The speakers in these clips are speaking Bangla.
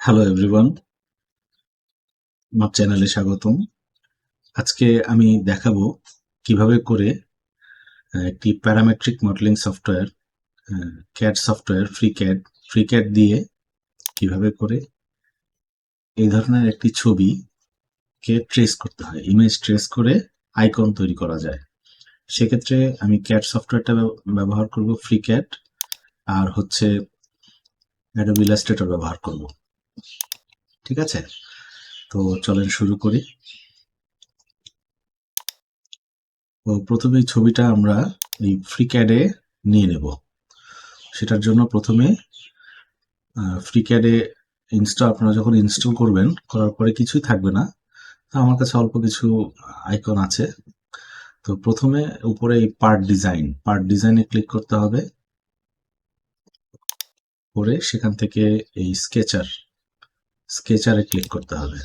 হ্যালো এভরিওয়ান, আমার চ্যানেলে স্বাগতম। আজকে আমি দেখাবো কিভাবে করে একটি parametric modelling software CAD software free CAD দিয়ে কিভাবে করে এই ধরনের একটি ছবিকে ট্রেস করতে হয়, ইমেজ ট্রেস করে আইকন তৈরি করা যায়। সেক্ষেত্রে আমি ক্যাড সফটওয়্যারটা ব্যবহার করব ফ্রি ক্যাড, আর হচ্ছে অ্যাডোবি ইলাস্ট্রেটর ব্যবহার করব। ঠিক আছে, তো চলেন শুরু করি। তো প্রথমে এই ছবিটা আমরা এই ফ্রি ক্যাডে নিয়ে নেব। সেটার জন্য প্রথমে ফ্রিক্যাডে আপনারা যখন ইনস্টল করবেন, করার পরে কিছুই থাকবে না। তো আমার কাছে অল্প কিছু আইকন আছে। তো প্রথমে উপরে এই পার্ট ডিজাইনে ক্লিক করতে হবে। করে সেখান থেকে এই স্কেচারে ক্লিক করতে হবে।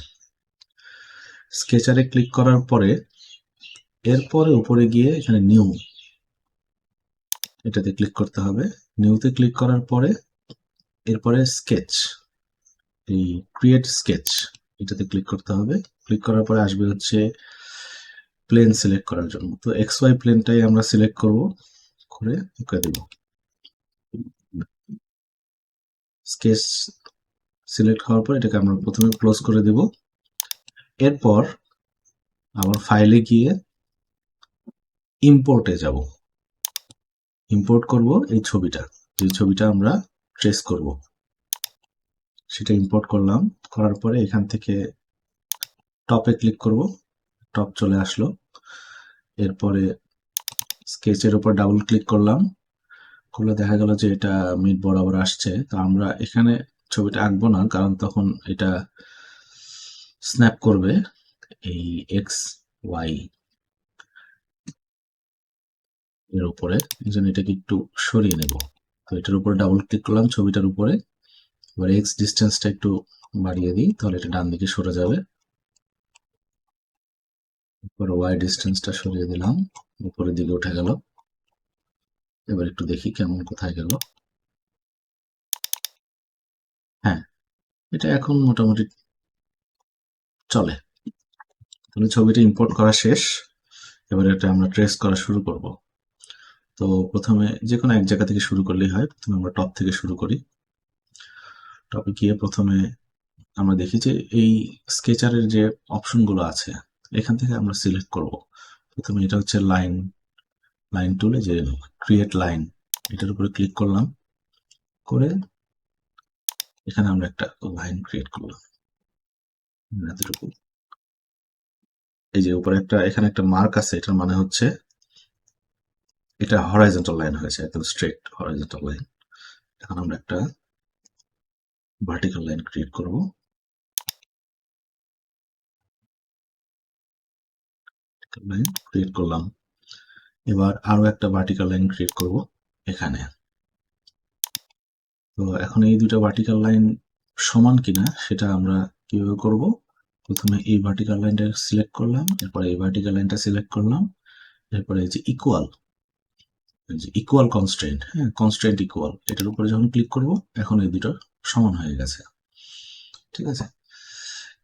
স্কেচারে ক্লিক করার পরে এরপরে উপরে গিয়ে এখানে এটাতে ক্লিক করতে হবে। নিউতে ক্লিক করার পরে এরপরে এই ক্রিয়েট স্কেচ এটাতে ক্লিক করতে হবে। ক্লিক করার পরে আসবে হচ্ছে প্লেন সিলেক্ট করার জন্য। তো এক্স ওয়াই প্লেনটাই আমরা সিলেক্ট করব, করে ওকে দেব। স্কেচ সিলেক্ট হওয়ার পর এটাকে আমরা প্রথমে ক্লোজ করে দেব। এরপর আবার ফাইলে গিয়ে ইম্পোর্টে যাব। ইম্পোর্ট করব এই ছবিটা, যে ছবিটা আমরা ট্রেস করব সেটা ইম্পোর্ট করলাম। করার পরে এখান থেকে টপে ক্লিক করব, টপ চলে আসলো। এরপরে স্কেচের উপর ডাবল ক্লিক করলাম, করলে দেখা গেল যে এটা মিড বরাবর আসছে। তো আমরা এখানে ছবিটা আঁকবো না, কারণ তখন এটা স্ন্যাপ করবে এই এক্স ওয়াই এর উপরে। এই জন্য এটাকে একটু সরিয়ে নেব। তো এটার উপরে ডাবল ক্লিক করলাম ছবিটার উপরে। এবার এক্স ডিস্টেন্সটা একটু বাড়িয়ে দিই, তাহলে এটা ডান দিকে সরে যাবে। এবার ওয়াই ডিস্টেন্সটা সরিয়ে দিলাম, উপরের দিকে উঠে গেল। এবার একটু দেখি কেমন কোথায় গেল। হ্যাঁ, এটা এখন মোটামুটি চলে। তাহলে ছবিটা ইম্পোর্ট করা শেষ। এবার এটা আমরা ট্রেস করা শুরু করব। তো প্রথমে যে কোনো এক জায়গা থেকে শুরু করলেই হয়। প্রথমে আমরা টপ থেকে শুরু করি। টপে গিয়ে প্রথমে আমরা দেখি যে এই স্কেচারের যে অপশনগুলো আছে, এখান থেকে আমরা সিলেক্ট করব। প্রথমে এটা হচ্ছে লাইন টুলে, যে ক্রিয়েট লাইন, এটার উপরে ক্লিক করলাম। করে এখানে আমরা একটা লাইন ক্রিয়েট করলাম এতটুকু। এই যে উপরে এখানে একটা মার্ক আছে, এটার মানে হচ্ছে এটা হরাইজন্টাল লাইন হয়েছে, একদম স্ট্রেট হরাইজন্টাল লাইন। এখন আমরা একটা ভার্টিক্যাল লাইন ক্রিয়েট করব। লাইন ক্রিয়েট করলাম। এবার আরো একটা ভার্টিক্যাল লাইন ক্রিয়েট করব এখানে। তো এখন এই দুটো ভার্টিক্যাল লাইন সমান কিনা সেটা আমরা কিভাবে করব? প্রথমে এই ভার্টিক্যাল লাইনটা সিলেক্ট করলাম, এরপরে এই ভার্টিক্যাল লাইনটা সিলেক্ট করলাম, এরপরে এই যে ইকুয়াল কনস্ট্রেন্ট, হ্যাঁ কনস্ট্রেন্ট ইকুয়াল, এটার উপরে যখন ক্লিক করব এখন এই দুটো সমান হয়ে গেছে। ঠিক আছে,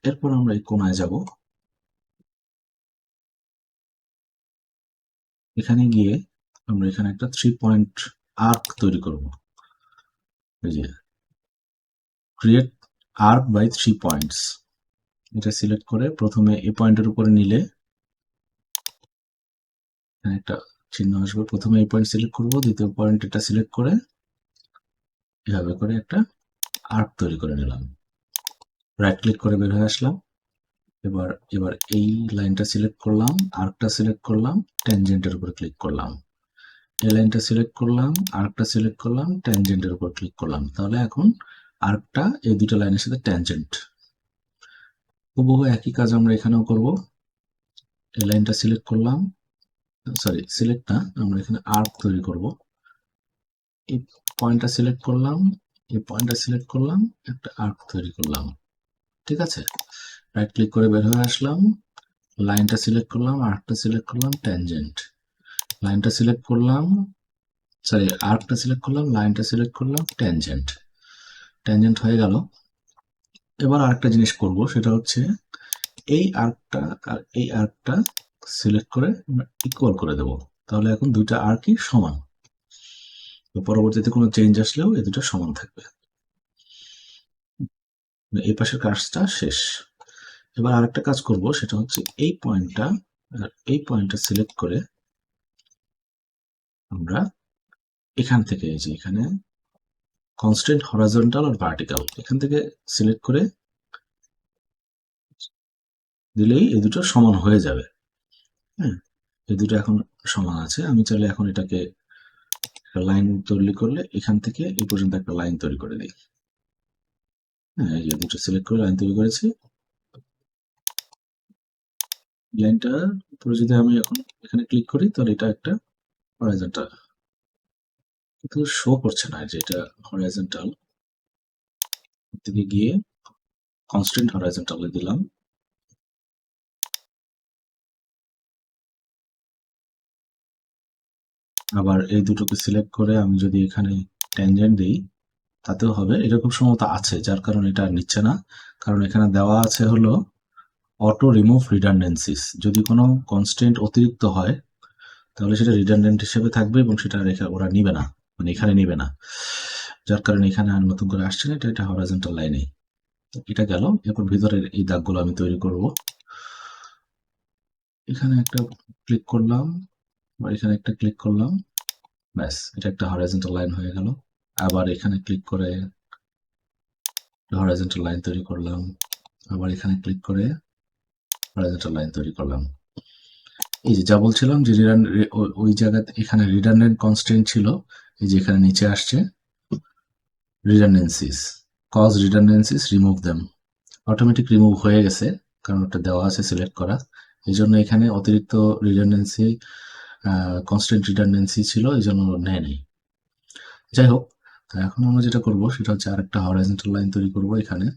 এরপর আমরা এই কোণায় যাব। এখানে গিয়ে আমরা এখানে একটা 3 পয়েন্ট আর্ক তৈরি করব। এই যে ক্রিয়েট আর্ক বাই 3 পয়েন্টস, এটা সিলেক্ট করে প্রথমে এই পয়েন্টের উপরে নিলে এখানে একটা চিহ্ন আসবে। প্রথমে এই পয়েন্ট সিলেক্ট করব, দ্বিতীয় পয়েন্ট এটা সিলেক্ট করে এভাবে করে একটা আর্ক তৈরি করে নিলাম। রাইট ক্লিক করে বের হয়ে আসলাম। এবার এবার এই লাইনটা সিলেক্ট করলাম, আর্কটা সিলেক্ট করলাম, ট্যানজেন্টের উপর ক্লিক করলাম। এই লাইনটা সিলেক্ট করলাম, আর্কটা সিলেক্ট করলাম, ট্যানজেন্টের উপর ক্লিক করলাম। তাহলে এখন আর্কটা এই দুটো লাইনের সাথে ট্যানজেন্ট। হুবহু একই কাজ আমরা এখানেও করব। এই লাইনটা সিলেক্ট করলাম, সিলেক্ট না, আমরা এখানে আর্ক তৈরি করব। এই পয়েন্টটা সিলেক্ট করলাম, এই পয়েন্টটা সিলেক্ট করলাম, একটা আর্ক তৈরি করলাম। ঠিক আছে, রাইট ক্লিক করে বের হয়ে আসলাম। লাইনটা সিলেক্ট করলাম, আর্কটা সিলেক্ট করলাম, ট্যানজেন্ট। লাইনটা সিলেক্ট করলাম, আর্কটা সিলেক্ট করলাম, লাইনটা সিলেক্ট করলাম, ট্যানজেন্ট। ট্যানজেন্ট হয়ে গেল। এবার আরেকটা জিনিস করব, সেটা হচ্ছে এই আর্কটা আর এই আর্কটা সিলেক্ট করে ইকুয়াল করে দেব। তাহলে এখন দুইটা আর্কই সমান, তো পরবর্তীতে কোনো চেঞ্জ আসলেও এই দুটো সমান থাকবে। এই পাশের কাজটা শেষ। এবার আরেকটা কাজ করব, সেটা হচ্ছে এই পয়েন্টটা আর এই পয়েন্টটা সিলেক্ট করে আমরা এখান থেকে, এই যে এখানে কনস্ট্যান্ট হরাইজন্টাল আর ভার্টিক্যাল, এখান থেকে সিলেক্ট করে দিলেই এই দুটো সমান হয়ে যাবে। হ্যাঁ, এই দুটো এখন সমান আছে। আমি চাইলে এখন এটাকে একটা লাইন তৈরি করলে এখান থেকে এই পর্যন্ত একটা লাইন তৈরি করে দিই। হ্যাঁ, এই যে দুটো সিলেক্ট করে লাইন তৈরি করেছি। লাইনটার উপরে যদি আমি এখন এখানে ক্লিক করি, তাহলে এটা একটা হরাইজন্টাল, কিন্তু শো করছে না যে এটা হরাইজন্টাল। থেকে গিয়ে কনস্ট্যান্ট হরাইজন্টালে দিলাম। আবার এই দুটোকে সিলেক্ট করে আমি যদি এখানে ট্যানজেন্ট দিই, তাতেও হবে। এরকম সম্ভবত আছে, যার কারণে এটা আর নিচ্ছে না। কারণ এখানে দেওয়া আছে হলো অটো রিমুভ রিডান্ডেন্সিস। যদি কোনো কনস্ট্যান্ট অতিরিক্ত হয়, তাহলে সেটা রিডান্ডেন্ট হিসেবে থাকবে এবং সেটা রেখে ওরা নিবে না, মানে এখানে নিবে না। যার কারণে এখানে আর নতুন করে আসছে না, এটা হরাইজন্টাল লাইনে। তো এটা গেল। এরপর ভিতরের এই দাগগুলো আমি তৈরি করব। এখানে একটা ক্লিক করলাম, বা এখানে একটা ক্লিক করলাম, ব্যাস এটা একটা হরাইজন্টাল লাইন হয়ে গেল। আবার এখানে ক্লিক করে হরাইজন্টাল লাইন তৈরি করলাম। আবার এখানে ক্লিক করে হরাইজন্টাল লাইন তৈরি করলাম। এই যে যা বলছিলাম যে ওই জায়গাতে এখানে রিডান্ডেন্ট কনস্ট্রেন্ট ছিল, এই যে এখানে নিচে আসছে redundancies, cause redundancies remove them, automatic remove হয়ে গেছে, কারণ ওটা দেওয়া আছে সিলেক্ট করা। এই জন্য এখানে অতিরিক্ত রিডান্ডেন্সি, কনস্ট্যান্ট রিডান্ডেন্সি ছিল, এই জন্য নেয় নাই। যাই হোক, তো এখন আমরা যেটা করব সেটা হচ্ছে আরেকটা হরাইজন্টাল লাইন তৈরি করব এখানে।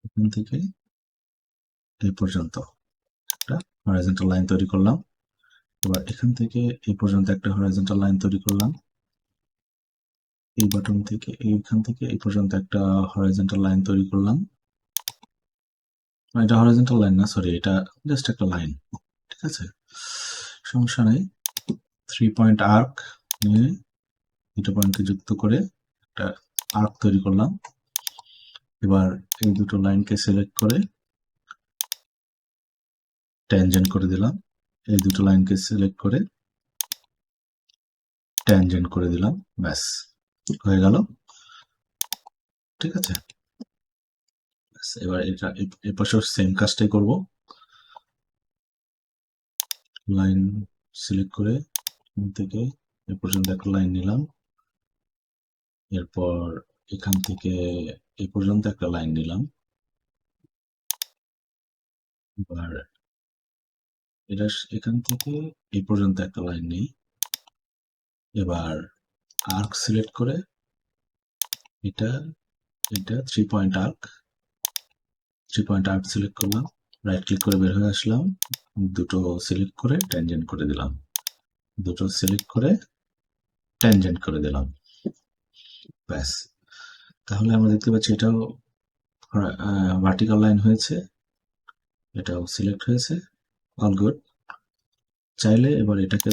এখান থেকে এই পর্যন্ত একটা হরাইজন্টাল লাইন তৈরি করলাম। এবার এখান থেকে এই পর্যন্ত একটা হরাইজন্টাল লাইন তৈরি করলাম। এই বাটন থেকে এইখান থেকে এই পর্যন্ত একটা হরাইজন্টাল লাইন তৈরি করলাম। এটা হরাইজন্টাল লাইন না, সরি, এটা জাস্ট একটা লাইন। ঠিক আছে, সমস্যা নেই। 3 পয়েন্ট আর্ক নিয়ে দুটো পয়েন্টকে যুক্ত করে একটা আর্ক তৈরি করলাম। এবার এই দুটো লাইনকে সিলেক্ট করে ট্যানজেন্ট করে দিলাম। এই দুটো লাইনকে সিলেক্ট করে ট্যানজেন্ট করে দিলাম, ব্যাস হয়ে গেল। ঠিক আছে, এবার এটা এর পাশেও সেম কাজটাই করব। লাইন সিলেক্ট করে এখান থেকে এ পর্যন্ত একটা লাইন নিলাম। এরপর এখান থেকে এ পর্যন্ত একটা লাইন নিলাম। এবার এটা এখান থেকে এই পর্যন্ত একটা লাইন নেই। এবার আর্ক সিলেক্ট করে এটা এটা 3 point arc, 3 point arc select করলাম, রাইট ক্লিক করে বের হয়ে আসলাম, দুটো সিলেক্ট করে ট্যানজেন্ট করে দিলাম, দুটো সিলেক্ট করে ট্যানজেন্ট করে দিলাম, ব্যাস। তাহলে আমরা দেখতে পাচ্ছি এটাও ভার্টিক্যাল লাইন হয়েছে, এটাও সিলেক্ট হয়েছে, অল গুড। চাইলে এবার এটাকে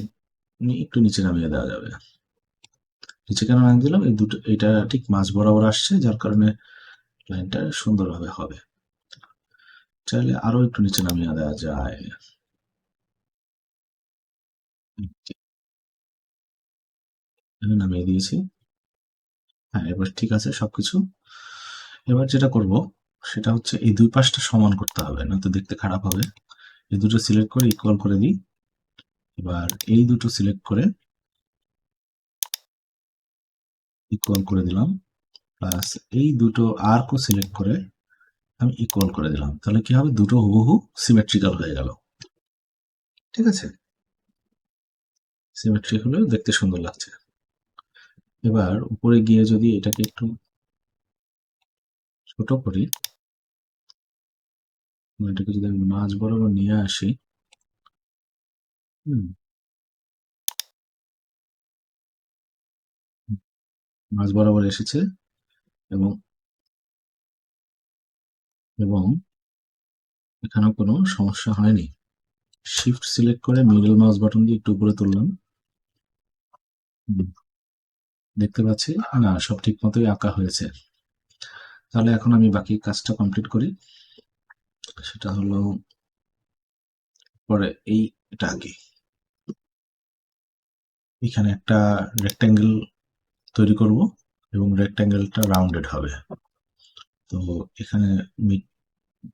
একটু নিচে নামিয়ে দেওয়া যাবে। নিচে কেন নামিয়ে দিলাম, এই দুটো, এটা ঠিক মাঝ বরাবর আসছে, যার কারণে লাইনটা সুন্দরভাবে হবে। চাইলে আরো একটু নিচে নামিয়ে দেওয়া যায়। নামিয়ে দিয়েছি। হ্যাঁ, এবার ঠিক আছে সবকিছু। এবার যেটা করব সেটা হচ্ছে এই দুই পাশটা সমান করতে হবে, না তো দেখতে খারাপ হবে। এই দুটো সিলেক্ট করে ইকুয়াল করে দিই। এবার এই দুটো সিলেক্ট করে ইকুয়াল করে দিলাম, প্লাস এই দুটো আর্কও সিলেক্ট করে আমি ইকুয়াল করে দিলাম। তাহলে কি হবে, দুটো হুবহু সিমেট্রিক্যাল হয়ে গেল। ঠিক আছে, সিমেট্রিক হলেও দেখতে সুন্দর লাগছে। এবার উপরে গিয়ে যদি এটাকে একটু ছোট করি, এটাকে যদি আমি মাঝ বরাবর নিয়ে আসি, হুম, মাঝ বরাবর এসেছে এবং এবং এখানেও কোনো সমস্যা হয়নি। শিফট সিলেক্ট করে মিডল মাউস বাটন দিয়ে একটু উপরে তুললাম। হুম, দেখতে পাচ্ছি না, সব ঠিক মতোই আঁকা হয়েছে। তাহলে এখন আমি বাকি কাজটা কমপ্লিট করি। সেটা হলো পরে এটা আগে এখানে একটা রেক্ট্যাঙ্গেল তৈরি করব এবং রেক্ট্যাঙ্গেলটা রাউন্ডেড হবে। তো এখানে মিড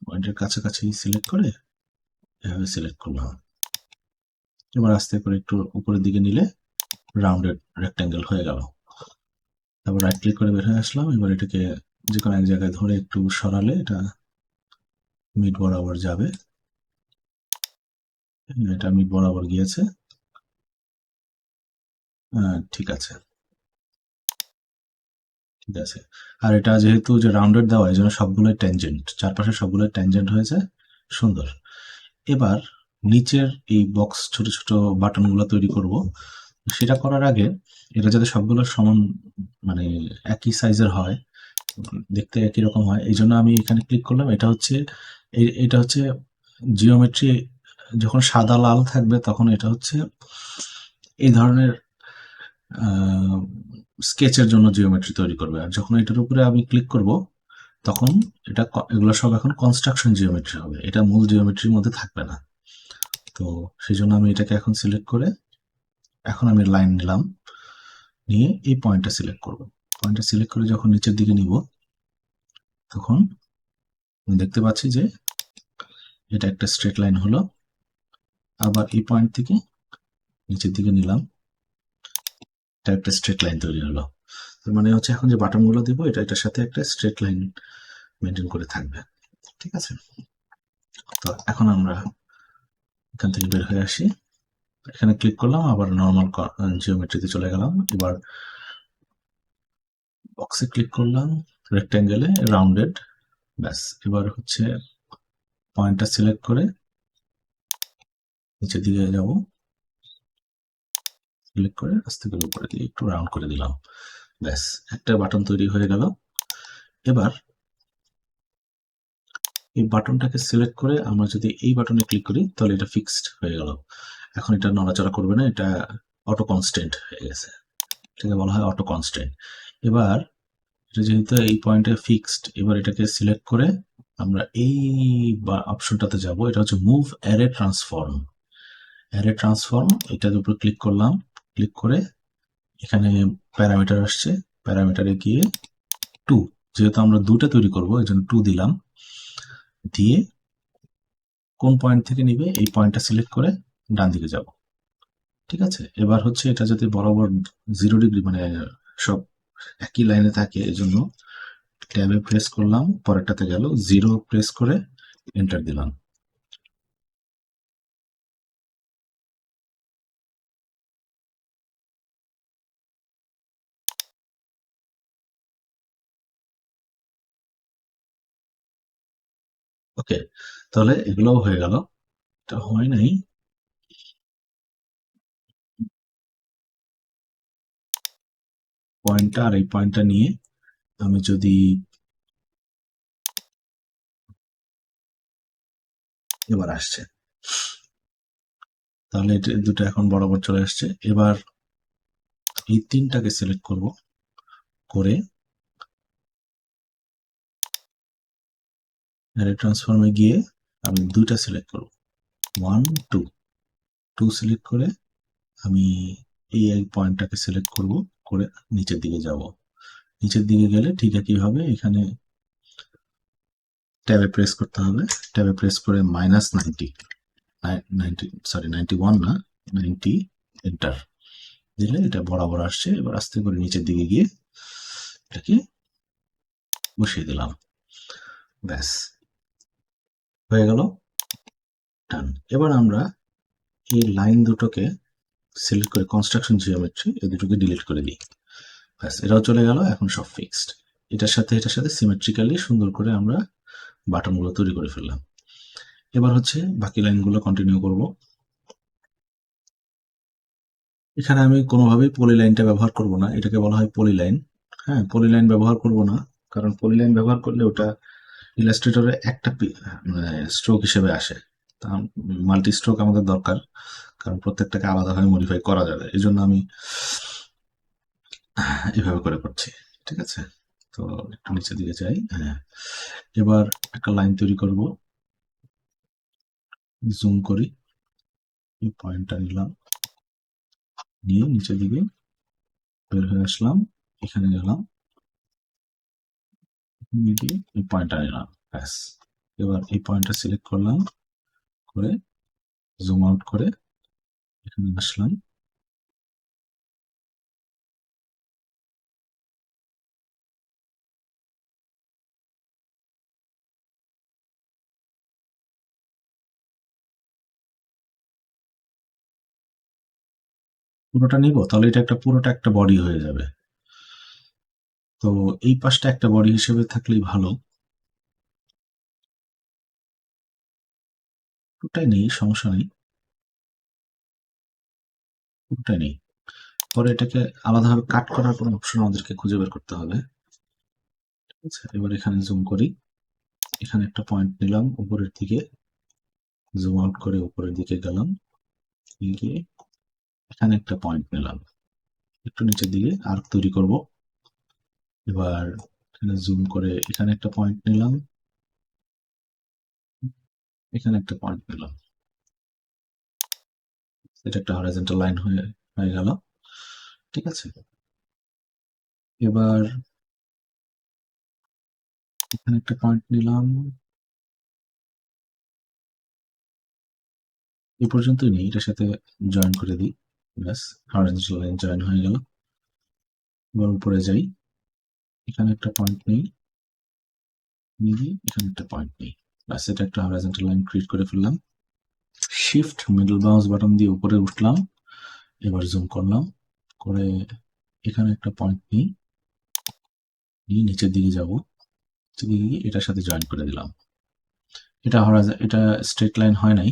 পয়েন্টের কাছাকাছি সিলেক্ট করে এভাবে সিলেক্ট করলাম। এবার আস্তে করে একটু উপরের দিকে নিলে রাউন্ডেড রেক্ট্যাঙ্গেল হয়ে গেল। তারপর রাইট ক্লিক করে বের হয়ে আসলাম। এবার এটাকে যে কোনো এক জায়গায় ধরে একটু সরালে এটা মিড বরাবর যাবে। এটা মিড বরাবর গিয়েছে। ঠিক আছে, ঠিক আছে। আর এটা যেহেতু যে রাউন্ডেড দেওয়া, এই জন্য সবগুলোই ট্যানজেন্ট, চারপাশে সবগুলোই ট্যানজেন্ট হয়েছে, সুন্দর। এবার নিচের এই বক্স ছোট ছোট বাটনগুলো তৈরি করব। সেটা করার আগে এটা যাতে সবগুলো সমান, মানে একই সাইজের হয়, দেখতে একই রকম হয়, এই জন্য আমি এখানে ক্লিক করলাম। এটা হচ্ছে জিওমেট্রি। যখন সাদা লাল থাকবে তখন এটা হচ্ছে এই ধরনের স্কেচের জন্য জিওমেট্রি তৈরি করবে। আর যখন এটার উপরে আমি ক্লিক করব তখন এগুলো সব এখন কনস্ট্রাকশন জিওমেট্রি হবে, এটা মূল জিওমেট্রির মধ্যে থাকবে না। তো সেই জন্য আমি এটাকে এখন সিলেক্ট করে এখন আমি লাইন নিলাম, নিয়ে এই পয়েন্টটা সিলেক্ট করব। পয়েন্টটা সিলেক্ট করে যখন নিচের দিকে নিব তখন আমি দেখতে পাচ্ছি যে এটা একটা স্ট্রেট লাইন হলো। আবার এই পয়েন্ট থেকে নিচের দিকে নিলাম, এটা একটা স্ট্রেট লাইন তৈরি হলো। তার মানে হচ্ছে এখন যে বাটনগুলো দিব এটার সাথে একটা স্ট্রেট লাইন মেনটেন করে থাকবে। ঠিক আছে, তো এখন আমরা এখান থেকে বের হয়ে আসি। এখানে ক্লিক করলাম, আবার নর্মাল জিওমেট্রিতে চলে গেলাম। এবার বক্সে ক্লিক করলাম, রেক্ট্যাঙ্গেলে রাউন্ডেড, ব্যাস। এবার হচ্ছে পয়েন্টটা সিলেক্ট করে নিচের দিকে যাব, সিলেক্ট করে আস্তে করে উপরে দিয়ে একটু রাউন্ড করে দিলাম, ব্যাস একটা বাটন তৈরি হয়ে গেল। এবার এই বাটনটাকে সিলেক্ট করে আমরা যদি এই বাটনে ক্লিক করি তাহলে এটা ফিক্সড হয়ে গেল। এখন এটা নড়াচড়া করবে না, এটা অটো কনস্ট্যান্ট হয়ে গেছে, এটাকে বলা হয় অটো কনস্ট্যান্ট। এবার এটা যেহেতু এই পয়েন্টে ফিক্সড, এবার এটাকে সিলেক্ট করে আমরা এই অপশনটাতে যাব। এটা হচ্ছে move array transform. Array transform এটার উপর ক্লিক করলাম, ক্লিক করে এখানে প্যারামিটার আসছে, প্যারামিটারে গিয়ে 2, যেহেতু আমরা দুটো তৈরি করব এই জন্য 2 দিলাম। দিয়ে কোন পয়েন্ট থেকে নিবে এই পয়েন্টটা সিলেক্ট করে ডান দিকে যাব। ঠিক আছে, এবার হচ্ছে এটা যদি বরাবর 0 ডিগ্রি, মানে সব একই লাইনে থাকে, এজন্য ট্যাবে প্রেস করলাম, পরেরটাতে গেল, 0 প্রেস করে এন্টার দিলাম। ওকে, তাহলে এগুলোও হয়ে গেল। এটা হয় নাই, পয়েন্টটা আর এই পয়েন্টটা নিয়ে আমি যদি এবার আসছে, তাহলে এটা দুটো এখন বরাবর চলে আসছে। এবার এই তিনটাকে সিলেক্ট করব, করে অ্যারে ট্রান্সফর্মে গিয়ে আমি দুইটা সিলেক্ট করব, 1 2, 2 সিলেক্ট করে আমি এই পয়েন্টটাকে সিলেক্ট করব, করে নিচের দিকে যাব। নিচের দিকে গেলে ঠিক একইভাবে এখানে ট্যাবে প্রেস করতে হবে, ট্যাবে প্রেস করে -90, 91 না, 90 এন্টার দিলে এটা বরাবর আসছে। এবার আস্তে করে নিচের দিকে গিয়ে এটাকে বসিয়ে দিলাম, ব্যাস হয়ে গেল, ডান। এবার আমরা এই লাইন দুটোকে সিলেক্ট করে কনস্ট্রাকশন জিওমেট্রি এই দুটোকে ডিলিট করে দিই, ব্যাস এটাও চলে গেল। এখন সব ফিক্সড। এটার সাথে সিমেট্রিক্যালি সুন্দর করে আমরা বাটনগুলো তৈরি করে ফেললাম। এবার হচ্ছে বাকি লাইনগুলো কন্টিনিউ করব। এখানে আমি কোনোভাবেই পলি লাইনটা ব্যবহার করব না, এটাকে বলা হয় পলি লাইন। হ্যাঁ, পলিলাইন ব্যবহার করব না, কারণ পলিলাইন ব্যবহার করলে ওটা ইলাস্ট্রেটরে একটা মানে স্ট্রোক হিসেবে আসে। তা মাল্টি স্ট্রোক আমাদের দরকার, কারণ প্রত্যেকটাকে আলাদাভাবে মডিফাই করা যাবে। এই জন্য আমি এভাবে করে করছি। ঠিক আছে, তো একটু নিচের দিকে যাই। হ্যাঁ, এবার একটা লাইন তৈরি করব, জুম করি, এই পয়েন্টটা নিলাম, নিয়ে নিচের দিকে বের হয়ে আসলাম, এখানে গেলাম, গিয়ে এই পয়েন্টটা নিলাম, ব্যাস। এবার এই পয়েন্টটা সিলেক্ট করলাম, করে জুম আউট করে এখানে আসলাম, পুরোটা নিব, তাহলে এটা একটা পুরোটা একটা বডি হয়ে যাবে। তো এই পাশটা একটা বডি হিসেবে থাকলেই ভালো। পুরোটাই নেই, সমস্যা নেই, পুরোটাই নেই। পরে এটাকে আলাদাভাবে কাট করার কোনো অপশন আমাদেরকে খুঁজে বের করতে হবে। ঠিক আছে, এবার এখানে জুম করি, এখানে একটা পয়েন্ট নিলাম উপরের দিকে, জুম আউট করে উপরের দিকে গেলাম, গিয়ে এখানে একটা পয়েন্ট নিলাম, একটু নিচের দিকে আর্ক তৈরি করব। এবার এখানে জুম করে এখানে একটা পয়েন্ট নিলাম, এখানে একটা পয়েন্ট নিলাম, এটা একটা হরাইজন্টাল লাইন হয়ে হয়ে গেল। ঠিক আছে, এবার এখানে একটা পয়েন্ট নিলাম, এই পর্যন্তই নেই, এটার সাথে জয়েন করে দিই, ব্যাস, হরাইজন্টাল লাইন জয়েন হয়ে গেল। এবার উপরে যাই, এখানে একটা পয়েন্ট নেই, নিয়ে এখানে একটা পয়েন্ট নেই, ব্যাস, এটা একটা হরাইজন্টাল লাইন ক্রিয়েট করে ফেললাম। শিফট মিডল মাউস বাটন দিয়ে উপরে উঠলাম, এবার জুম করলাম, করে এখানে একটা পয়েন্ট নিই, নিয়ে নিচের দিকে যাব, নিচের দিকে গিয়ে এটার সাথে জয়েন করে দিলাম। এটা স্ট্রেট লাইন হয় নাই,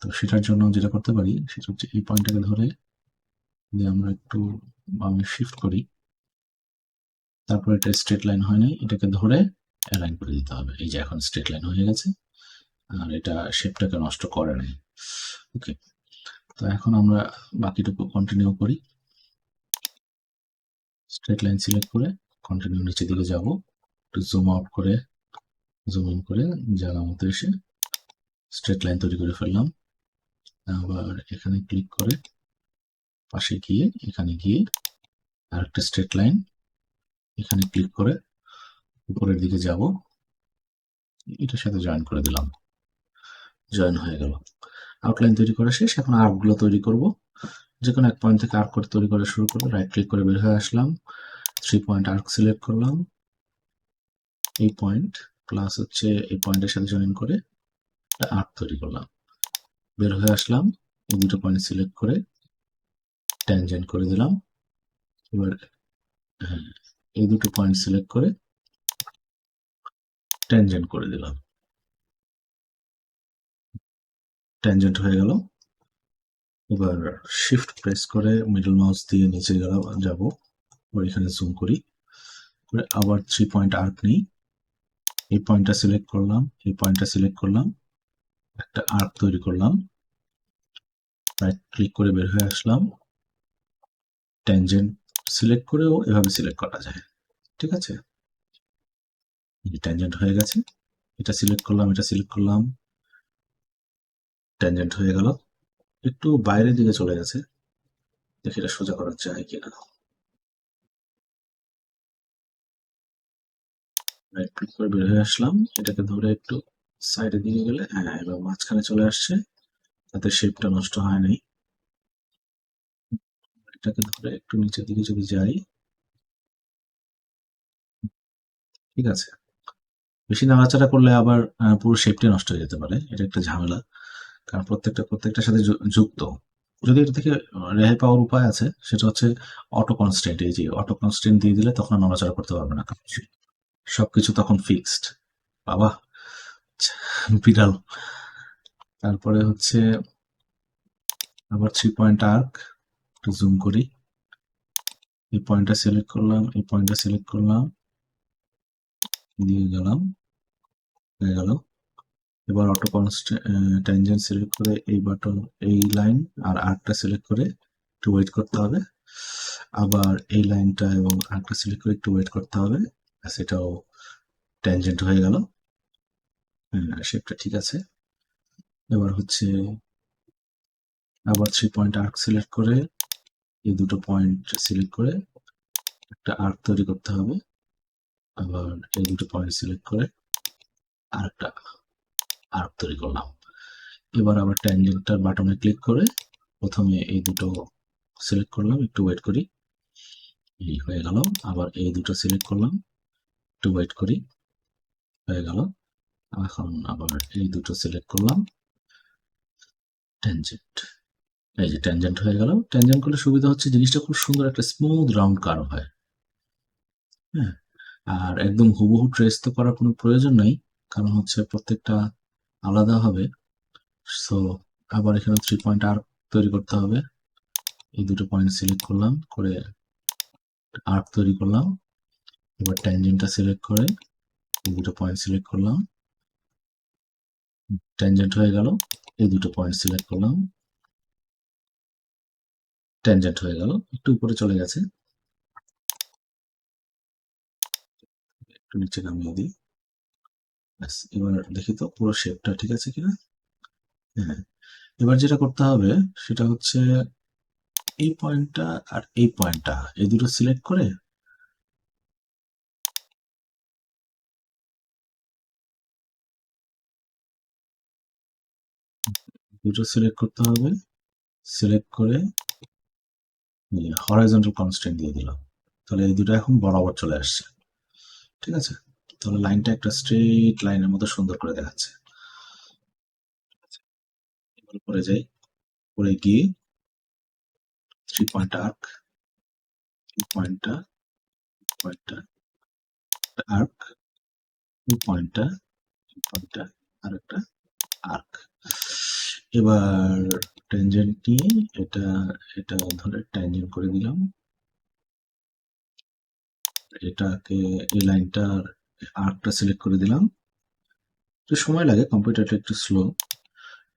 তো সেটার জন্য যেটা করতে পারি সেটা হচ্ছে এই পয়েন্টটাকে ধরে দিয়ে আমরা একটু বামে শিফট করি, তারপর এটা স্ট্রেট লাইন হয় নাই, এটাকে ধরে অ্যালাইন করে দিতে হবে। এই যে এখন স্ট্রেট লাইন হয়ে গেছে, আর এটা শেপটাকে নষ্ট করে নাই। ওকে, তো এখন আমরা বাকিটুকু কন্টিনিউ করি, স্ট্রেট লাইন সিলেক্ট করে কন্টিনিউ নিচের দিকে যাব, একটু জুম আউট করে জুম ইন করে জায়গা মতো এসে স্ট্রেট লাইন তৈরি করে ফেললাম। আবার এখানে ক্লিক করে পাশে গিয়ে এখানে গিয়ে আরেকটা স্ট্রেট লাইন, এখানে ক্লিক করে উপরের দিকে যাব, এটার সাথে জয়েন করে দিলাম, জয়েন হয়ে গেল। আউটলাইন তৈরি করা শেষ, এখন আর্কগুলো তৈরি করব। যে কোনো এক পয়েন্ট থেকে আর্ক করে তৈরি করা শুরু করবো, রাইট ক্লিক করে বের হয়ে আসলাম, 3 পয়েন্ট আর্ক সিলেক্ট করলাম, এই পয়েন্ট প্লাস হচ্ছে এই পয়েন্টের সাথে জয়েন করে একটা আর্ক তৈরি করলাম, বের হয়ে আসলাম, এই দুটো পয়েন্ট সিলেক্ট করে ট্যানজেন্ট করে দিলাম। এবার হ্যাঁ, এই দুটো পয়েন্ট সিলেক্ট করে ট্যানজেন্ট করে দিলাম, ট্যানজেন্ট হয়ে গেল। এবার শিফট প্রেস করে মিডল মাউস দিয়ে নিচে যাব, এবার এখানে জুম করি, করে আবার 3 পয়েন্ট আর্ক নিই, এই পয়েন্টটা সিলেক্ট করলাম, এই পয়েন্টটা সিলেক্ট করলাম, একটা আর্ক তৈরি করলাম, রাইট ক্লিক করে বের হয়ে আসলাম, ট্যানজেন্ট সিলেক্ট করেও এভাবে সিলেক্ট করা যায়। ঠিক আছে, ট্যানজেন্ট হয়ে গেছে, এটা সিলেক্ট করলাম, এটা সিলেক্ট করলাম, ট্যানজেন্ট হয়ে গেল। একটু বাইরের দিকে চলে গেছে, দেখি এটা সোজা করা যায় কিনা। রাইট ক্লিক করে বের হয়ে আসলাম, এটাকে ধরে একটু সাইডের দিকে গেলে, হ্যাঁ, এবার মাঝখানে চলে আসছে, তাতে শেপটা নষ্ট হয় নাই। এটাকে ধরে একটু নিচের দিকে যদি যাই, ঠিক আছে। বেশি নাড়াচাড়া করলে আবার পুরো শেপটা নষ্ট হয়ে যেতে পারে, এটা একটা ঝামেলা, কারণ প্রত্যেকটার সাথে যুক্ত। যদি এটা থেকে রেহাই পাওয়ার উপায় আছে, সেটা হচ্ছে অটো কনস্ট্যান্ট, এই যে অটো কনস্ট্যান্ট দিয়ে দিলে তখন আর নড়াচড়া করতে পারবে না, সবকিছু তখন ফিক্সড। বাবা, বিড়াল। তারপরে হচ্ছে আবার 3 পয়েন্ট আর্ক, একটু জুম করি, এই পয়েন্টটা সিলেক্ট করলাম, এই পয়েন্টটা সিলেক্ট করলাম, দিয়ে গেলাম, হয়ে গেল। এবার অটো ট্যানজেন্ট সিলেক্ট করে এই বাটন, এই লাইন আর আর্কটা সিলেক্ট করে একটু ওয়েট করতে হবে। আবার এই লাইনটা এবং আর্কটা সিলেক্ট করে একটু ওয়েট করতে হবে। সেটাও ট্যানজেন্ট হয়ে গেল। শেপটা ঠিক আছে। এবার হচ্ছে আবার 3 পয়েন্ট আর্ক সিলেক্ট করে এই দুটো পয়েন্ট সিলেক্ট করে একটা আর্ক তৈরি করতে হবে। আবার এই দুটো পয়েন্ট সিলেক্ট করে আরেকটা আর্ক তৈরি করলাম। এবার আবার ট্যানজেন্টটার বাটনে ক্লিক করে প্রথমে এই দুটো সিলেক্ট করলাম, একটু ওয়েট করি, এই হয়ে গেল। আবার এই দুটো সিলেক্ট করলাম, একটু ওয়েট করি, হয়ে গেল। এখন আবার এই দুটো সিলেক্ট করলাম, ট্যানজেন্ট, এই যে ট্যানজেন্ট হয়ে গেল। ট্যানজেন্ট করলে সুবিধা হচ্ছে জিনিসটা খুব সুন্দর একটা স্মুথ রাউন্ড কার্ভ হয়। হ্যাঁ, আর একদম হুবহু ট্রেস তো করার কোনো প্রয়োজন নেই, কারণ হচ্ছে প্রত্যেকটা আলাদা হবে। সো আবার এখানে 3 পয়েন্ট আর্ক তৈরি করতে হবে। এই দুটো পয়েন্ট সিলেক্ট করলাম, করে আর্ক তৈরি করলাম। এবার ট্যানজেন্টটা সিলেক্ট করে এই দুটো পয়েন্ট সিলেক্ট করলাম, ট্যানজেন্ট হয়ে গেল। এই দুটো পয়েন্ট সিলেক্ট করলাম, ট্যানজেন্ট হয়ে গেল। একটু উপরে চলে গেছে, একটু নিচে নামিয়ে দিই। ব্যাস, এবার দেখি তো পুরো শেপটা ঠিক আছে কিনা। হ্যাঁ, এবার যেটা করতে হবে সেটা হচ্ছে এই পয়েন্টটা আর এই পয়েন্টটা, এই দুটো সিলেক্ট করে দুটো সিলেক্ট করতে হবে। সিলেক্ট করে হরাইজন্টাল কনস্ট্রেন্ট দিয়ে দিলাম, তাহলে এই দুটো এখন বরাবর চলে আসছে। ঠিক আছে, তাহলে লাইনটা একটা স্ট্রেট লাইনের মতো সুন্দর করে দেখাচ্ছে। এবার উপরে যাই, উপরে গিয়ে 3 পয়েন্ট আর্ক, পয়েন্টটা পয়েন্টটা আর্ক, পয়েন্টটা পয়েন্টটা আর একটা আর্ক। এবার ট্যানজেন্ট নিয়ে এটা এটা ধরে ট্যানজেন্ট করে দিলাম। এটাকে এই লাইনটার আর্কটা সিলেক্ট করে দিলাম। একটু সময় লাগে, কম্পিউটারটা একটু স্লো।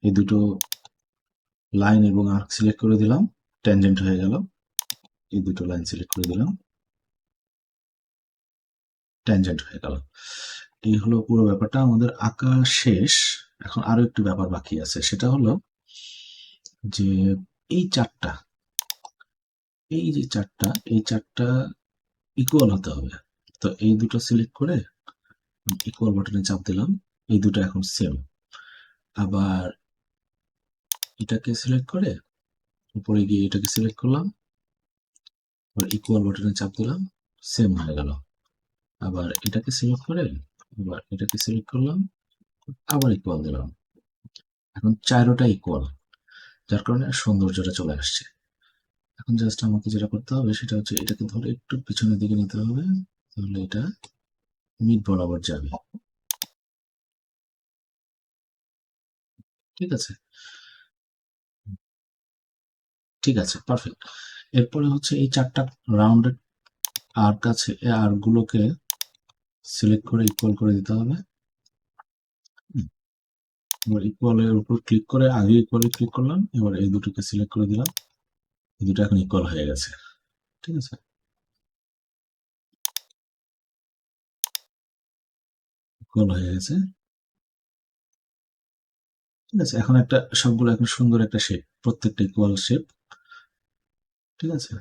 এই দুটো লাইন এবং আর্ক সিলেক্ট করে দিলাম, ট্যানজেন্ট হয়ে গেল। এই দুটো লাইন সিলেক্ট করে দিলাম, ট্যানজেন্ট হয়ে গেল। এই হলো পুরো ব্যাপারটা, আমাদের আঁকা শেষ। এখন আরো একটু ব্যাপার বাকি আছে, সেটা হলো যে এই চারটা, এই যে চারটা, এই চারটা ইকুয়াল হতে হবে। তো এই দুটো সিলেক্ট করে ইকুয়াল বাটনে চাপ দিলাম, এই দুটো এখন সেম। আবার এটাকে সিলেক্ট করে উপরে গিয়ে এটাকে সিলেক্ট করলাম, আবার ইকুয়াল বাটনে চাপ দিলাম, সেম হয়ে গেল। আবার এটাকে সিলেক্ট করে আবার এটাকে সিলেক্ট করলাম, আবার ইকুয়াল দিলাম, এখন চারোটা ইকুয়াল, যার কারণে সৌন্দর্যটা চলে আসছে। এখন জাস্ট আমাকে যেটা করতে হবে সেটা হচ্ছে এটাকে ধরে একটু পিছনের দিকে নিতে হবে, তাহলে এটা মিড বরাবর যাবে। ঠিক আছে, ঠিক আছে, পারফেক্ট। এরপরে হচ্ছে এই চারটা রাউন্ডেড আর্ক আছে, এই আর্ক গুলোকে সিলেক্ট করে ইকুয়াল করে দিতে হবে। এবার ইকুয়ালের উপর ক্লিক করে আগে ইকুয়ালে ক্লিক করলাম, এবার এই দুটোকে সিলেক্ট করে দিলাম, এই দুটো এখন ইকুয়াল হয়ে গেছে। ঠিক আছে, ইকুয়াল হয়ে গেছে। ঠিক আছে, এখন একটা সবগুলো এখন সুন্দর একটা শেপ, প্রত্যেকটা ইকুয়াল শেপ। ঠিক আছে,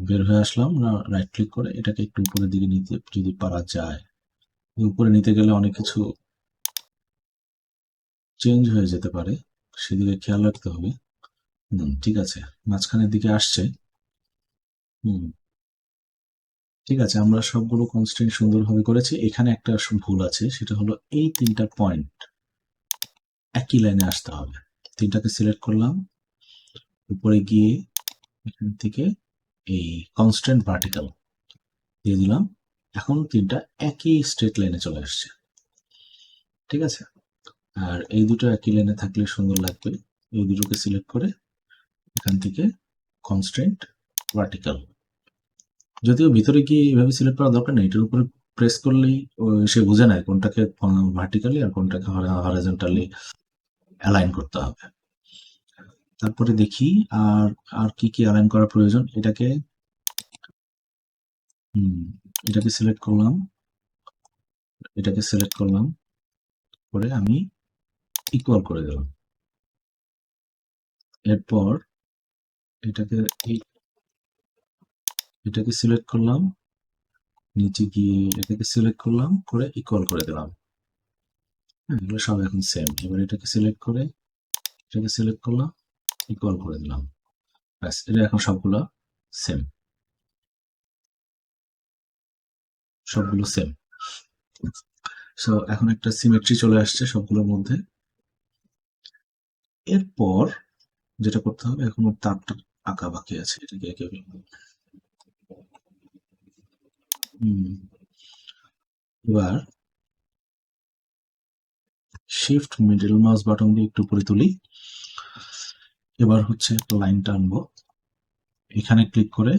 বের হয়ে আসলাম, রাইট ক্লিক করে এটাকে একটু উপরের দিকে নিতে যদি পারা যায়। উপরে নিতে গেলে অনেক কিছু চেঞ্জ হয়ে যেতে পারে, সেদিকে খেয়াল রাখতে হবে। ঠিক আছে, মাঝখানের দিকে আসছে। হুম, ঠিক আছে, আমরা সবগুলো কনস্ট্রেন্ট সুন্দরভাবে করেছি। এখানে একটা ভুল আছে, সেটা হলো এই তিনটা পয়েন্ট একই লাইনে আসতে হবে। তিনটাকে সিলেক্ট করলাম, উপরে গিয়ে এখান থেকে এই কনস্ট্যান্ট ভার্টিক্যাল দিয়ে দিলাম, এখন তিনটা একই স্ট্রেট লাইনে চলে আসছে। ঠিক আছে, আর এই দুটো একই লাইনে থাকলে সুন্দর লাগবে। এই দুটোকে সিলেক্ট করে এখান থেকে কনস্ট্যান্ট ভার্টিক্যাল যদিও ভিতরে গিয়ে এভাবে সিলেক্ট করা দরকার নেই, এটার উপরে প্রেস করলেই সে বুঝে নেয় কোনটাকে ভার্টিক্যালি আর কোনটাকে হরাইজন্টালি অ্যালাইন করতে হবে। তারপরে দেখি আর আর কি কি অ্যালাইন করা প্রয়োজন। এটাকে এটাকে সিলেক্ট করলাম, এটাকে সিলেক্ট করলাম করে আমি ইকুয়াল করে দিলাম। এরপর এটাকে এটাকে সিলেক্ট করলাম, নিচে গিয়ে এটাকে সিলেক্ট করলাম করে ইকুয়াল করে দিলাম। হ্যাঁ, এগুলো সব এখন সেম। এবার এটাকে সিলেক্ট করে এটাকে সিলেক্ট করলাম, ইকুয়াল করে দিলাম। ব্যাস, এটা এখন সবগুলো সেম, সবগুলো সেম। সো এখন একটা সিমেট্রি চলে আসছে সবগুলোর মধ্যে। এরপর যেটা করতে হবে, এখন ওর তাপটা আঁকা বাকি আছে, এটাকে এঁকে ফেলবো। এবার শিফট মিডল মাউস বাটন দিয়ে একটু উপরে তুলি। এবার হচ্ছে একটা লাইন টানবো, এখানে ক্লিক করে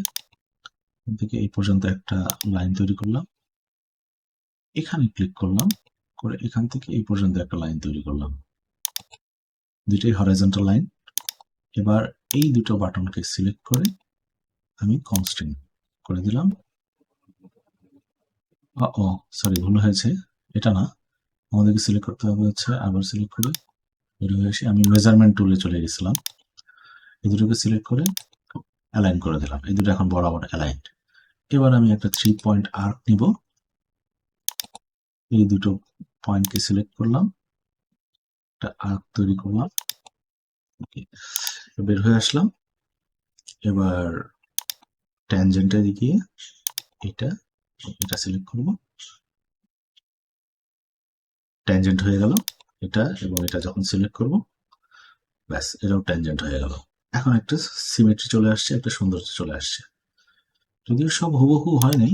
এখান থেকে এই পর্যন্ত একটা লাইন তৈরি করলাম, এখানে ক্লিক করলাম করে এখান থেকে এই পর্যন্ত একটা লাইন তৈরি করলাম, দুটোই হরাইজন্টাল লাইন। এবার এই দুটো বাটনকে সিলেক্ট করে আমি কনস্ট্যান্ট করে দিলাম। ও সরি, ভুল হয়েছে, এটা না, আমাদেরকে সিলেক্ট করতে হবে হচ্ছে, আবার সিলেক্ট করে বের হয়ে এসে আমি মেজারমেন্ট টুলে চলে গেছিলাম, এই দুটোকে সিলেক্ট করে অ্যালাইন করে দিলাম, এই দুটো এখন বরাবর অ্যালাইন। এবার আমি একটা 3 পয়েন্ট আর্ক নিব, এই দুটো পয়েন্টকে সিলেক্ট করলাম, একটা আর্ক তৈরি করলাম, বের হয়ে আসলাম। এবার ট্যানজেন্টে গিয়ে এটা এটা সিলেক্ট করব, ট্যানজেন্ট হয়ে গেল এটা, এবং এটা যখন সিলেক্ট করব ব্যাস, এটাও ট্যানজেন্ট হয়ে গেল। এখন একটা সিমেট্রি চলে আসছে, একটা সৌন্দর্য চলে আসছে। যদিও সব হুবহু হয় নাই,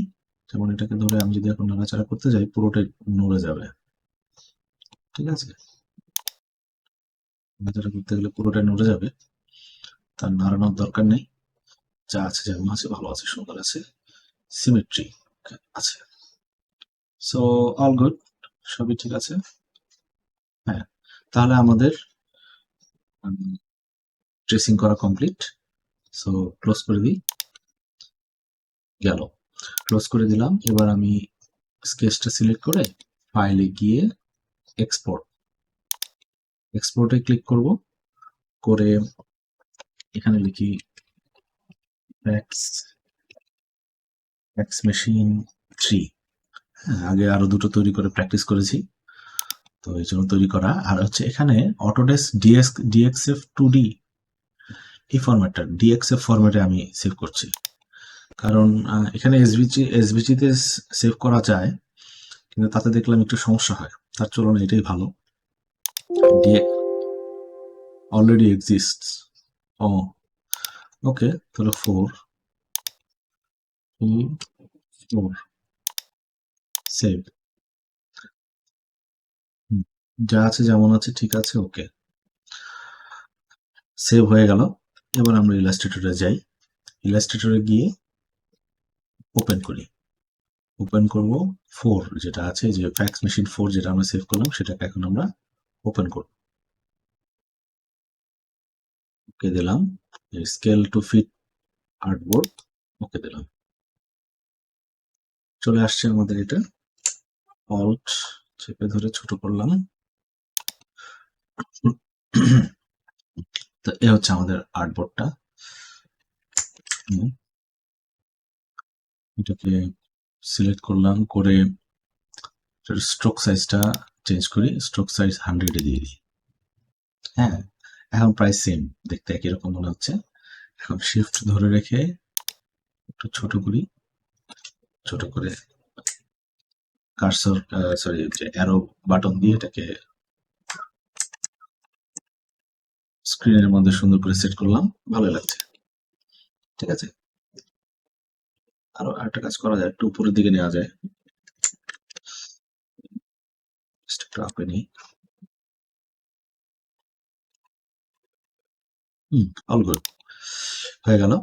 যেমন এটাকে ধরে আমি যদি এখন নাড়াচাড়া করতে যাই পুরোটাই নড়ে যাবে, ঠিক আছে, নাড়াচাড়া করতে গেলে পুরোটাই নড়ে যাবে, তার নাড়ানোর দরকার নেই, যা আছে যেমন আছে ভালো আছে, সুন্দর আছে, সিমেট্রি আছে। সো অল গুড, সবই ঠিক আছে। হ্যাঁ, তাহলে আমাদের ট্রেসিং করা কমপ্লিট। সো ক্লোজ করে দিই, গেল, ক্লোজ করে দিলাম। এবার আমি স্কেচটা সিলেক্ট করে ফাইলে গিয়ে এক্সপোর্ট, এক্সপোর্টে ক্লিক করব, করে এখানে লিখি ফ্যাক্স মেশিন 3। আগে আরো দুটো তৈরি করে প্র্যাকটিস করেছি, তো এই জন্য তৈরি করা। আর হচ্ছে এখানে অটোডেস্ক ডিএক্সএফ 2D, এই ফরম্যাটটা ডিএক্সএফ ফরম্যাটে আমি সেভ করছি, কারণ এখানে এসভিজিতে সেভ করা যায়, কিন্তু তাতে দেখলাম একটু সমস্যা হয়, তার তুলনায় এটাই ভালো। অলরেডি এক্সিস্টস, ও ওকে, তাহলে 4 সেভ, যা আছে যেমন আছে ঠিক আছে, ওকে, সেভ হয়ে গেল। এবার আমরা ইলাস্ট্রেটরে যাই, ইলাস্ট্রেটরে গিয়ে ওপেন করি, ওপেন করব 4 যেটা আছে, যে ফ্যাক্স মেশিন 4 যেটা আমরা সেভ করলাম, সেটাকে এখন আমরা ওপেন করব। ওকে দিলাম, স্কেল টু ফিট আর্টবোর্ড, ওকে দিলাম, চলে আসছে আমাদের এটা। অল্ট চেপে ধরে ছোট করলাম, তো এ হচ্ছে আমাদের আর্টবোর্ডটা। এটাকে সিলেক্ট করলাম, করে স্ট্রোক সাইজটা চেঞ্জ করি, স্ট্রোক সাইজ 100 এ দিয়ে দিই। হ্যাঁ, এখন প্রায় সেম, দেখতে একই রকম মনে হচ্ছে। এখন শিফট ধরে রেখে একটু ছোট করি, ছোট করে কার্সর সরি যে অ্যারো বাটন দিয়ে এটাকে স্ক্রিনের মধ্যে সুন্দর করে সেট করলাম, ভালো লাগছে, ঠিক আছে। আরো একটা কাজ করা যায়, একটু উপরের দিকে নেওয়া যায়, একটু আপে নিই, অল গুড হয়ে গেল।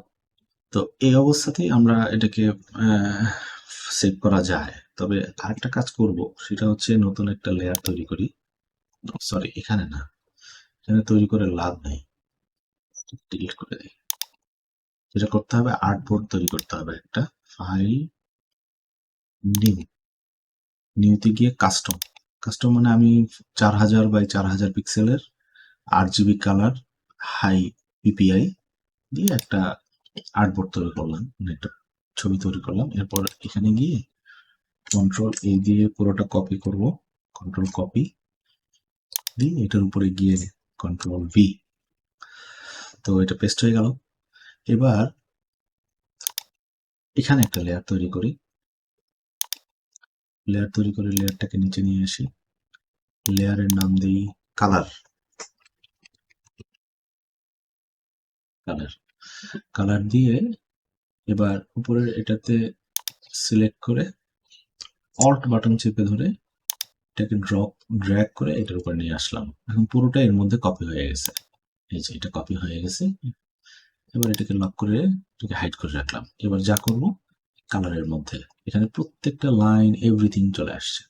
তো এই অবস্থাতেই আমরা এটাকে সেভ করা যায়। তবে আরেকটা কাজ করব, সেটা হচ্ছে নতুন একটা লেয়ার তৈরি করি। সরি, এখানে না, এখানে তৈরি করে লাভ নেই, ডিলিট করে দিই। যেটা করতে হবে, আর্টবোর্ড তৈরি করতে হবে একটা। ফাইল, নিউ, নিউতে গিয়ে কাস্টম। কাস্টম মানে আমি 4000 বাই 4000 পিক্সেলের RGB কালার, হাই পিপিআই দিয়ে একটা আর্টবোর্ড তৈরি করলাম, মানে একটা ছবি তৈরি করলাম। এরপর এখানে গিয়ে কন্ট্রোল এ দিয়ে পুরোটা কপি করব, কন্ট্রোল কপি দিয়ে এটার উপরে গিয়ে কন্ট্রোল ভি, তো এটা পেস্ট হয়ে গেল। এবার এখানে একটা লেয়ার তৈরি করি, লেয়ার তৈরি করে লেয়ারটাকে নিচে নিয়ে আসি, লেয়ারের নাম দিই কালার, কালার, কালার দিয়ে এবার উপরের এটাতে সিলেক্ট করে অল্ট বাটন চেপে ধরে এটাকে ড্র্যাগ করে এটার উপর নিয়ে আসলাম। এখন পুরোটা এর মধ্যে কপি হয়ে গেছে, এই যে এটা কপি হয়ে গেছে। এবার এটাকে লক করে এটাকে হাইড করে রাখলাম। এবার যা করব, কালারের মধ্যে এখানে প্রত্যেকটা লাইন এভরিথিং চলে আসছে।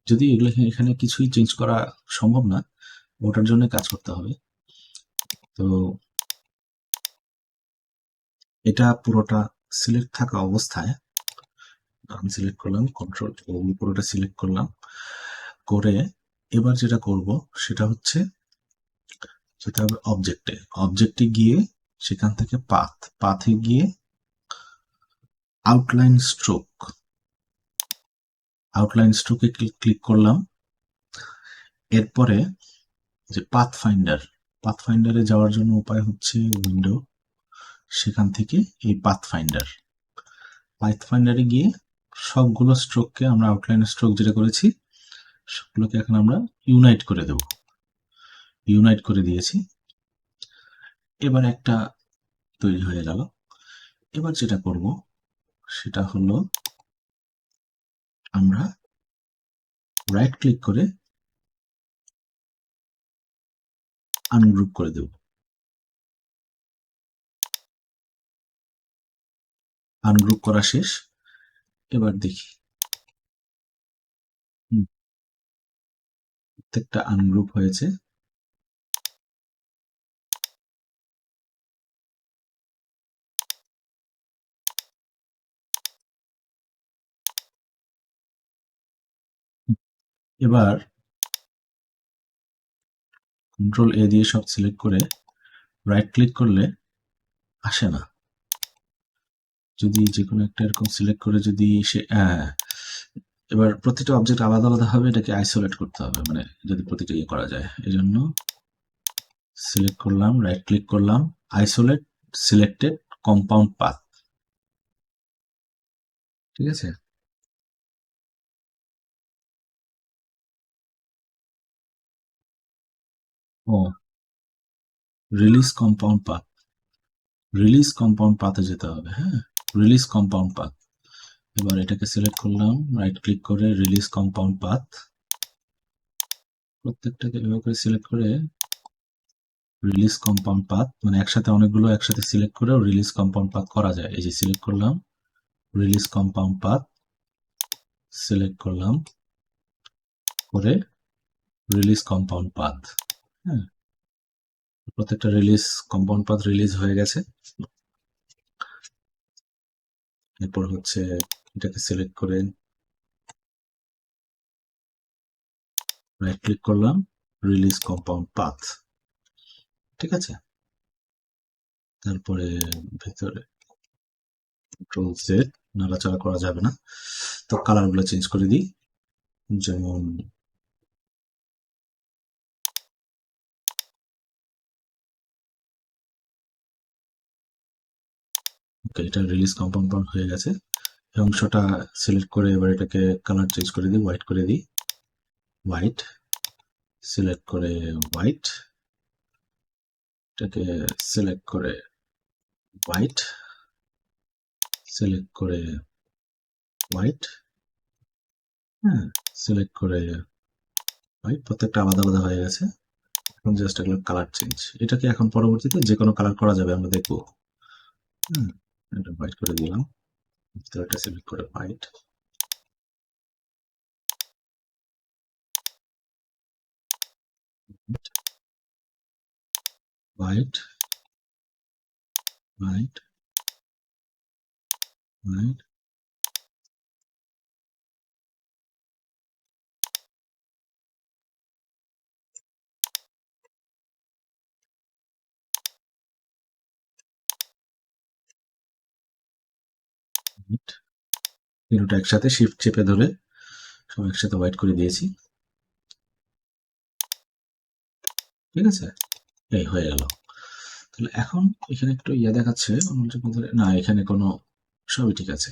যদি এগুলো এখানে কিছুই চেঞ্জ করা সম্ভব না, ওটার জন্য কাজ করতে হবে। তো এটা পুরোটা সিলেক্ট থাকা অবস্থায় আমি সিলেক্ট করলাম, কন্ট্রোল পুরোটা সিলেক্ট করলাম করে এবার যেটা করব সেটা হচ্ছে যেতে হবে অবজেক্টে, অবজেক্টে গিয়ে সেখান থেকে পাথে গিয়ে আউটলাইন স্ট্রোক, আউটলাইন স্ট্রোকে ক্লিক করলাম। এরপরে যে পাথ ফাইন্ডারে যাওয়ার জন্য উপায় হচ্ছে উইন্ডো, সেখান থেকে এই পাথ ফাইন্ডারে গিয়ে সবগুলো স্ট্রোককে আমরা আউটলাইন স্ট্রোক যেটা করেছি সবগুলোকে এখন আমরা ইউনাইট করে দেব, ইউনাইট করে দিয়েছি। এবার একটা তৈরি হয়ে গেল। এবার যেটা করব সেটা হলো আমরা রাইট ক্লিক করে আনগ্রুপ করে দেব, আনগ্রুপ করা শেষ। এবার দেখি প্রত্যেকটা আনগ্রুপ হয়েছে। এবার কন্ট্রোল এ দিয়ে সব সিলেক্ট করে রাইট ক্লিক করলে আসে না। যদি যে কোনো একটা এরকম সিলেক্ট করে যদি সে এবার প্রতিটা অবজেক্ট আলাদা আলাদা হবে, এটাকে আইসোলেট করতে হবে, মানে যদি প্রতিটা ইয়ে করা যায়। এই জন্য সিলেক্ট করলাম, রাইট ক্লিক করলাম, আইসোলেট সিলেক্টেড কম্পাউন্ড পাথ, ঠিক আছে। ও release compound path, release compound পাথে যেতে হবে, হ্যাঁ, রিলিজ কম্পাউন্ড পাথ। এবার এটাকে সিলেক্ট করলাম, রাইট ক্লিক করে রিলিজ কম্পাউন্ড পাথ, প্রত্যেকটাকে এভাবে করে সিলেক্ট করে রিলিজ কম্পাউন্ড পাথ, মানে একসাথে অনেকগুলো একসাথে সিলেক্ট করেও রিলিজ কম্পাউন্ড পাথ করা যায়। এই যে সিলেক্ট করলাম, রিলিজ কম্পাউন্ড পাথ সিলেক্ট করলাম করে রিলিজ কম্পাউন্ড পাথ, হ্যাঁ, প্রত্যেকটা রিলিজ কম্পাউন্ড পাথ রিলিজ হয়ে গেছে। এরপর হচ্ছে এটাকে সিলেক্ট করে রাইট ক্লিক করলাম, রিলিজ কম্পাউন্ড পাথ, ঠিক আছে। তারপরে ভেতরে কন্ট্রোল জেড, নাড়াচাড়া করা যাবে না। তো কালারগুলো চেঞ্জ করে দিই, যেমন ওকে, এটা রিলিজ কম্পাউন্ড হয়ে গেছে। এই অংশটা সিলেক্ট করে এবার এটাকে কালার চেঞ্জ করে দিই, হোয়াইট করে দিই, হোয়াইট সিলেক্ট করে হোয়াইট, এটাকে সিলেক্ট করে হোয়াইট, সিলেক্ট করে হোয়াইট, হ্যাঁ, সিলেক্ট করে হোয়াইট, প্রত্যেকটা আলাদা আলাদা হয়ে গেছে। এখন জাস্ট এগুলো কালার চেঞ্জ, এটাকে এখন পরবর্তীতে যে কোনো কালার করা যাবে, আমরা দেখবো। এটা হোয়াইট করে দিলাম, ভিতরটা সিলেক্ট করে white, white, white, white, white. তিনটা একসাথে শিফট চেপে ধরে সব একসাথে হোয়াইট করে দিয়েছি। ঠিক আছে, এই হয়ে গেল। তাহলে এখন এখানে একটু ইয়ে দেখাচ্ছে, না এখানে কোনো, সবই ঠিক আছে।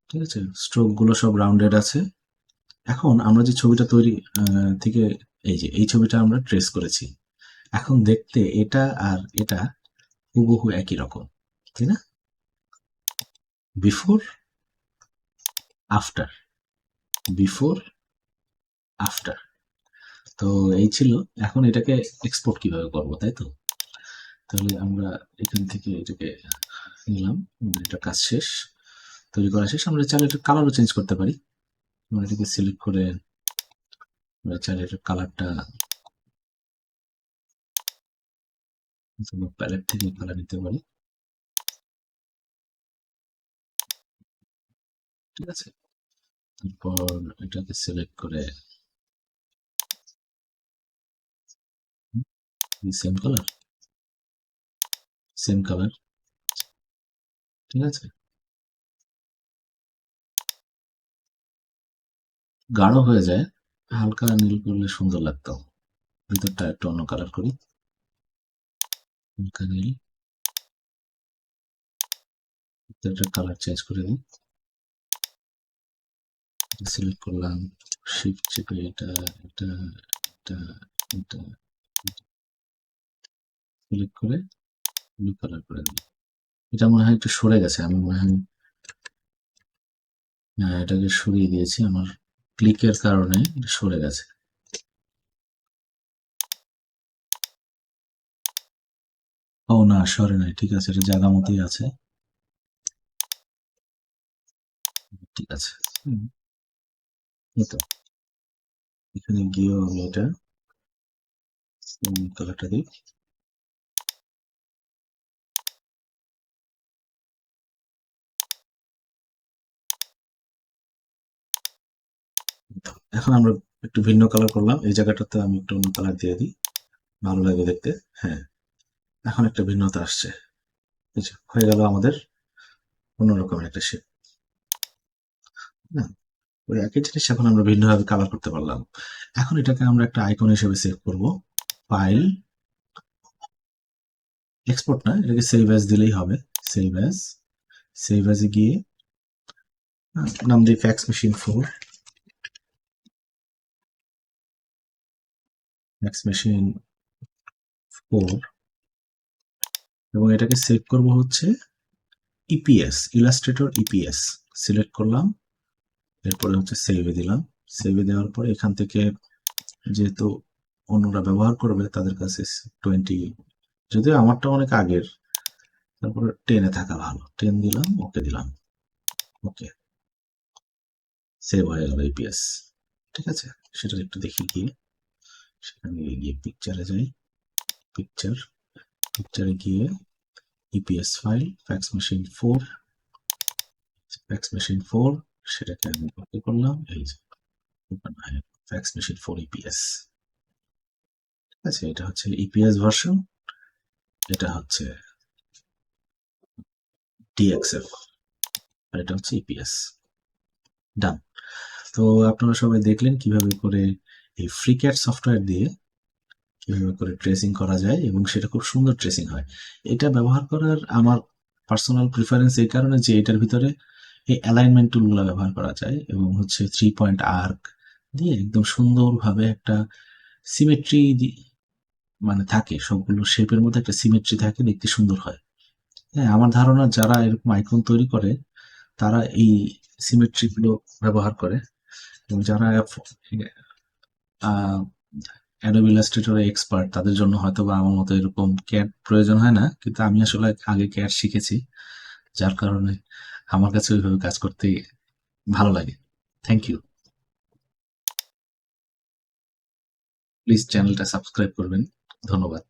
ঠিক আছে, স্ট্রোক গুলো সব রাউন্ডেড আছে। এখন আমরা যে ছবিটা তৈরি থেকে, এই যে এই ছবিটা আমরা ট্রেস করেছি, এখন দেখতে এটা আর এটা হুবহু একই রকম, তাই না? Before after, before after. তো এই ছিল। এখন এটাকে এক্সপোর্ট কিভাবে করবো, তাই তো? তাহলে আমরা এখান থেকে এটাকে নিলাম, এটা কাজ শেষ, তৈরি করা শেষ। আমরা চাইলে এটার কালারও চেঞ্জ করতে পারি। আমরা এটাকে সিলেক্ট করে আমরা চাইলে এটার কালারটা প্যালেট থেকে কালার নিতে পারি। ঠিক আছে, তারপর এটাকে সিলেক্ট করে সেম কালার, সেম কালার। ঠিক আছে, গাঢ় হয়ে যায়, হালকা নীল করলে সুন্দর লাগতো। ভিতরটা একটু অন্য কালার করি, হালকা নীল, ভিতরটা কালার চেঞ্জ করে দিই। সিলেক্ট করলাম, শিফট চেপে এটা এটা এটা এটা সিলেক্ট করে ব্লু কালার করে দিই। এটা মনে হয় একটু সরে গেছে, আমি মনে হয় এটাকে সরিয়ে দিয়েছি, আমার ক্লিকের কারণে এটা সরে গেছে। ও না, সরে নাই, ঠিক আছে, এটা জায়গা মতোই আছে। ঠিক আছে, এই তো, এখানে গিয়েও আমি এটা কালারটা দিই। এখন আমরা একটু ভিন্ন কালার করলাম, এই জায়গাটাতে আমি একটু অন্য কালার দিয়ে দিই, ভালো লাগে দেখতে। হ্যাঁ, এখন একটা ভিন্নতা আসছে, হয়ে গেল আমাদের অন্যরকম একটা শেপ। না, ওই একই জিনিস এখন আমরা ভিন্নভাবে কালার করতে পারলাম। এখন এটাকে আমরা একটা আইকন হিসেবে সেভ করব, ফাইল, এক্সপোর্ট না, এটাকে সেভ অ্যাজ দিলেই হবে। সেভ অ্যাজ, সেভ অ্যাজে গিয়ে নাম দিই ফ্যাক্স মেশিন 4, ফ্যাক্স মেশিন 4, এবং এটাকে সেভ করব হচ্ছে ইপিএস, ইলাস্ট্রেটর ইপিএস। সিলেক্ট করলাম, এরপরে হচ্ছে সেভে দিলাম। সেভে দেওয়ার পরে এখান থেকে যেহেতু অন্যরা ব্যবহার করবে তাদের কাছে 20, যদিও আমারটা অনেক আগের, তারপরে 10-এ থাকা ভালো, 10 দিলাম, ওকে দিলাম, ওকে, সেভ হয়ে গেল ইপিএস। ঠিক আছে, সেটা একটু দেখি গিয়ে, সেখানে গিয়ে পিকচারে যাই, পিকচার, পিকচারে গিয়ে EPS file fax machine 4, fax machine 4, সেটাকে আমি ওকে করলাম, এই যে ফ্যাক্স মেশিন 4 ইপিএস। ঠিক আছে, এটা হচ্ছে ইপিএস ভার্সন, এটা হচ্ছে ডিএক্সএফ, আর এটা হচ্ছে ইপিএস। ডান। তো আপনারা সবাই দেখলেন কিভাবে করে এই ফ্রিক্যাট সফটওয়্যার দিয়ে কিভাবে করে ট্রেসিং করা যায়, এবং সেটা খুব সুন্দর ট্রেসিং হয়। এটা ব্যবহার করার আমার পার্সোনাল প্রিফারেন্স এই কারণে যে এটার ভিতরে এই অ্যালাইনমেন্ট টুলগুলো ব্যবহার করা যায়, এবং হচ্ছে 3 পয়েন্ট আর্ক দিয়ে একদম সুন্দরভাবে একটা সিমেট্রি মানে থাকে, সবগুলো শেপের মধ্যে একটা সিমেট্রি থাকে, দেখতে সুন্দর হয়। হ্যাঁ, আমার ধারণা যারা এরকম আইকন তৈরি করে তারা এই সিমেট্রি গুলো ব্যবহার করে, এবং যারা অ্যাডোবি ইলাস্ট্রেটরে এক্সপার্ট তাদের জন্য হয়তো বা আমার মতো এরকম ক্যাট প্রয়োজন হয় না, কিন্তু আমি আসলে আগে ক্যাট শিখেছি, যার কারণে আমার কাছে ওইভাবে কাজ করতে ভালো লাগে। Thank you. প্লিজ চ্যানেলটা সাবস্ক্রাইব করবেন। ধন্যবাদ।